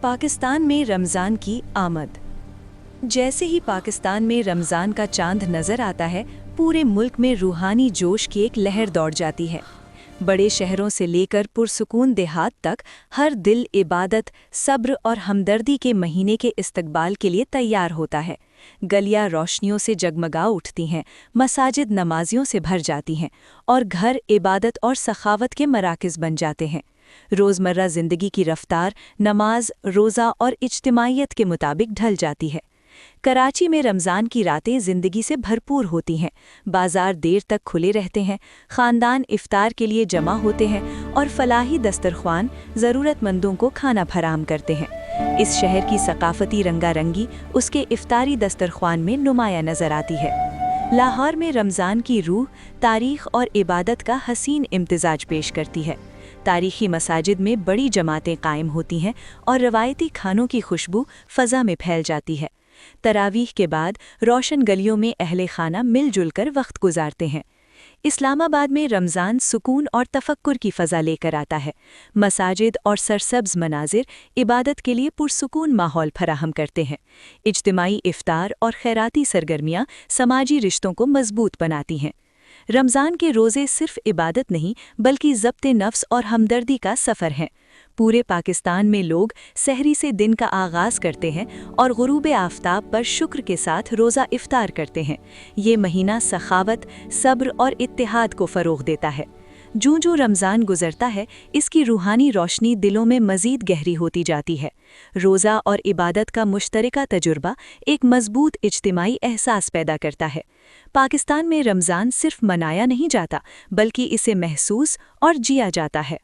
पाकिस्तान में रमज़ान की आमद। जैसे ही पाकिस्तान में रमज़ान का चांद नज़र आता है, पूरे मुल्क में रूहानी जोश की एक लहर दौड़ जाती है। बड़े शहरों से लेकर पुरसुकून देहात तक हर दिल इबादत, सब्र और हमदर्दी के महीने के इस्तकबाल के लिए तैयार होता है। गलियां रोशनियों से जगमगा उठती हैं, मसाजिद नमाजियों से भर जाती हैं और घर इबादत और सखावत के मराकज़ बन जाते हैं। रोज़मर्रा ज़िंदगी की रफ्तार नमाज, रोज़ा और इज्तिमाइयत के मुताबिक ढल जाती है। कराची में रमज़ान की रातें ज़िंदगी से भरपूर होती हैं। बाज़ार देर तक खुले रहते हैं, ख़ानदान इफ़्तार के लिए जमा होते हैं और फलाही दस्तरख्वान ज़रूरतमंदों को खाना फराहम करते हैं। इस शहर की सकाफ़ती रंगारंगी उसके इफ़्तारी दस्तरख्वान में नुमाया नज़र आती है। लाहौर में रमज़ान की रूह, तारीख़ और इबादत का हसीन इम्तिज़ाज पेश करती है। तारीख़ी मसाजिद में बड़ी जमातें कायम होती हैं और रवायती खानों की खुशबू फ़ज़ा में फैल जाती है। तरावीह के बाद रोशन गलियों में अहले खाना मिलजुल कर वक्त गुजारते हैं। इस्लामाबाद में रमज़ान सुकून और तफक्कुर की फ़ज़ा लेकर आता है। मसाजिद और सरसब्ज़ मनाजिर इबादत के लिए पुरसुकून माहौल फराहम करते हैं। इज्तिमाई इफ़्तार और खैराती सरगर्मियाँ समाजी रिश्तों को मजबूत बनाती हैं। रमज़ान के रोज़े सिर्फ़ इबादत नहीं बल्कि ज़ब्ते नफ्स और हमदर्दी का सफ़र हैं। पूरे पाकिस्तान में लोग सहरी से दिन का आगाज़ करते हैं और गुरूब आफ़ताब पर शुक्र के साथ रोज़ा इफ़्तार करते हैं। ये महीना सखावत, सब्र और इत्तेहाद को फ़रोग़ देता है। जूं रमज़ान गुज़रता है, इसकी रूहानी रोशनी दिलों में मज़ीद गहरी होती जाती है। रोज़ा और इबादत का मुश्तरका तजुर्बा एक मज़बूत इज्तिमाई एहसास पैदा करता है। पाकिस्तान में रमज़ान सिर्फ मनाया नहीं जाता बल्कि इसे महसूस और जिया जाता है।